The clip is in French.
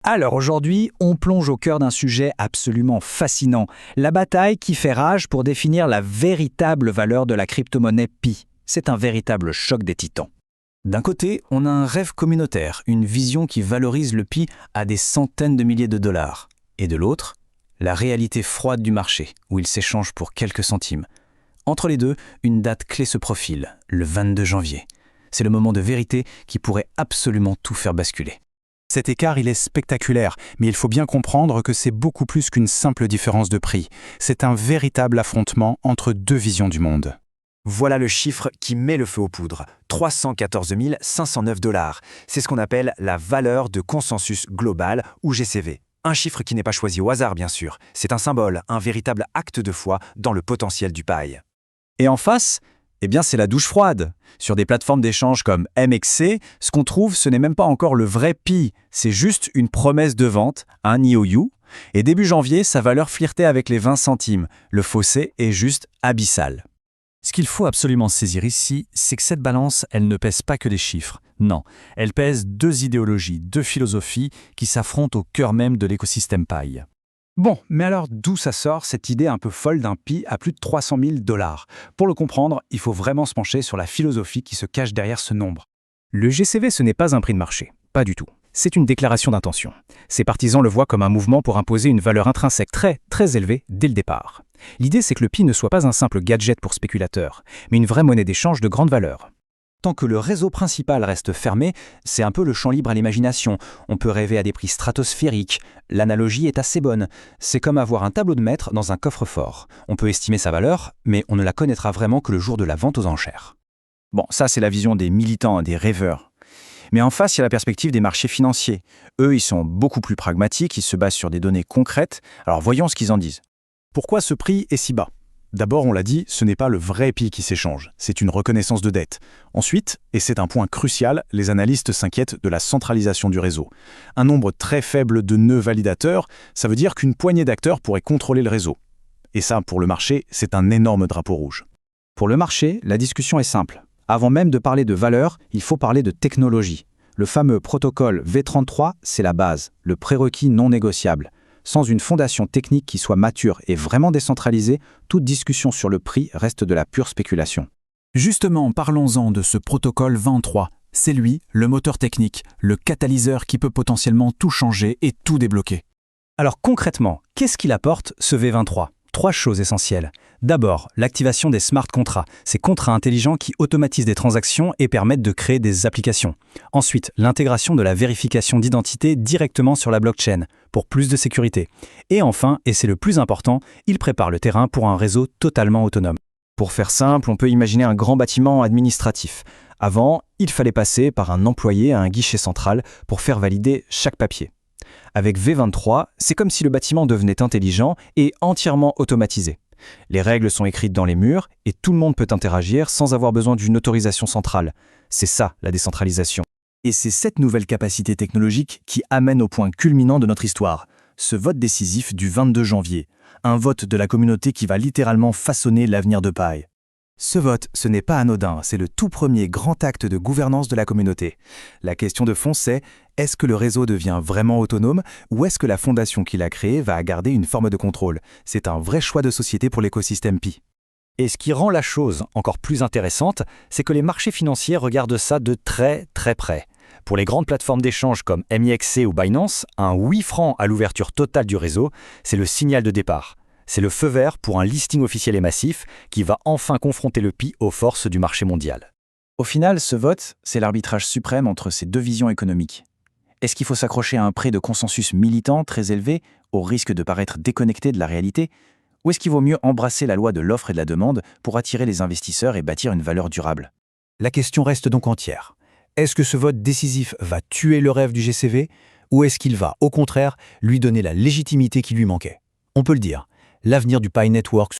Alors aujourd'hui, on plonge au cœur d'un sujet absolument fascinant, la bataille qui fait rage pour définir la véritable valeur de la crypto-monnaie Pi. C'est un véritable choc des titans. D'un côté, on a un rêve communautaire, une vision qui valorise le Pi à des centaines de milliers de dollars. Et de l'autre, la réalité froide du marché, où il s'échange pour quelques centimes. Entre les deux, une date clé se profile, le 22 janvier. C'est le moment de vérité qui pourrait absolument tout faire basculer. Cet écart, il est spectaculaire, mais il faut bien comprendre que c'est beaucoup plus qu'une simple différence de prix. C'est un véritable affrontement entre deux visions du monde. Voilà le chiffre qui met le feu aux poudres. 314 509 $. C'est ce qu'on appelle la valeur de consensus global ou GCV. Un chiffre qui n'est pas choisi au hasard, bien sûr. C'est un symbole, un véritable acte de foi dans le potentiel du paille. Et en face, c'est la douche froide. Sur des plateformes d'échange comme MXC, ce qu'on trouve, ce n'est même pas encore le vrai Pi. C'est juste une promesse de vente, un IOU. Et début janvier, sa valeur flirtait avec les 20 centimes. Le fossé est juste abyssal. Ce qu'il faut absolument saisir ici, c'est que cette balance, elle ne pèse pas que des chiffres. Non, elle pèse deux idéologies, deux philosophies qui s'affrontent au cœur même de l'écosystème paille. Bon, mais alors d'où ça sort cette idée un peu folle d'un Pi à plus de 300 000 $? Pour le comprendre, il faut vraiment se pencher sur la philosophie qui se cache derrière ce nombre. Le GCV, ce n'est pas un prix de marché, pas du tout. C'est une déclaration d'intention. Ses partisans le voient comme un mouvement pour imposer une valeur intrinsèque très élevée dès le départ. L'idée, c'est que le Pi ne soit pas un simple gadget pour spéculateurs, mais une vraie monnaie d'échange de grande valeur. Tant que le réseau principal reste fermé, c'est un peu le champ libre à l'imagination. On peut rêver à des prix stratosphériques. L'analogie est assez bonne. C'est comme avoir un tableau de maître dans un coffre-fort. On peut estimer sa valeur, mais on ne la connaîtra vraiment que le jour de la vente aux enchères. Bon, ça c'est la vision des militants, des rêveurs. Mais en face, il y a la perspective des marchés financiers. Eux, ils sont beaucoup plus pragmatiques, ils se basent sur des données concrètes. Alors voyons ce qu'ils en disent. Pourquoi ce prix est si bas ? D'abord, on l'a dit, ce n'est pas le vrai Pi qui s'échange, c'est une reconnaissance de dette. Ensuite, et c'est un point crucial, les analystes s'inquiètent de la centralisation du réseau. Un nombre très faible de nœuds validateurs, ça veut dire qu'une poignée d'acteurs pourrait contrôler le réseau. Et ça, pour le marché, c'est un énorme drapeau rouge. Pour le marché, la discussion est simple. Avant même de parler de valeur, il faut parler de technologie. Le fameux protocole V33, c'est la base, le prérequis non négociable. Sans une fondation technique qui soit mature et vraiment décentralisée, toute discussion sur le prix reste de la pure spéculation. Justement, parlons-en de ce protocole 23. C'est lui, le moteur technique, le catalyseur qui peut potentiellement tout changer et tout débloquer. Alors concrètement, qu'est-ce qu'il apporte ce V23 ? Trois choses essentielles. D'abord, l'activation des smart contracts, ces contrats intelligents qui automatisent des transactions et permettent de créer des applications. Ensuite, l'intégration de la vérification d'identité directement sur la blockchain, pour plus de sécurité. Et enfin, et c'est le plus important, il prépare le terrain pour un réseau totalement autonome. Pour faire simple, on peut imaginer un grand bâtiment administratif. Avant, il fallait passer par un employé à un guichet central pour faire valider chaque papier. Avec V23, c'est comme si le bâtiment devenait intelligent et entièrement automatisé. Les règles sont écrites dans les murs et tout le monde peut interagir sans avoir besoin d'une autorisation centrale. C'est ça, la décentralisation. Et c'est cette nouvelle capacité technologique qui amène au point culminant de notre histoire, ce vote décisif du 22 janvier, un vote de la communauté qui va littéralement façonner l'avenir de Pi. Ce vote, ce n'est pas anodin, c'est le tout premier grand acte de gouvernance de la communauté. La question de fond, c'est est-ce que le réseau devient vraiment autonome ou est-ce que la fondation qui l'a créé va garder une forme de contrôle ? C'est un vrai choix de société pour l'écosystème Pi. Et ce qui rend la chose encore plus intéressante, c'est que les marchés financiers regardent ça de très près. Pour les grandes plateformes d'échange comme MXC ou Binance, un 8 francs à l'ouverture totale du réseau, c'est le signal de départ. C'est le feu vert pour un listing officiel et massif qui va enfin confronter le Pi aux forces du marché mondial. Au final, ce vote, c'est l'arbitrage suprême entre ces deux visions économiques. Est-ce qu'il faut s'accrocher à un prix de consensus militant très élevé, au risque de paraître déconnecté de la réalité ? Ou est-ce qu'il vaut mieux embrasser la loi de l'offre et de la demande pour attirer les investisseurs et bâtir une valeur durable ? La question reste donc entière. Est-ce que ce vote décisif va tuer le rêve du GCV ou est-ce qu'il va, au contraire, lui donner la légitimité qui lui manquait ? On peut le dire, l'avenir du Pi Network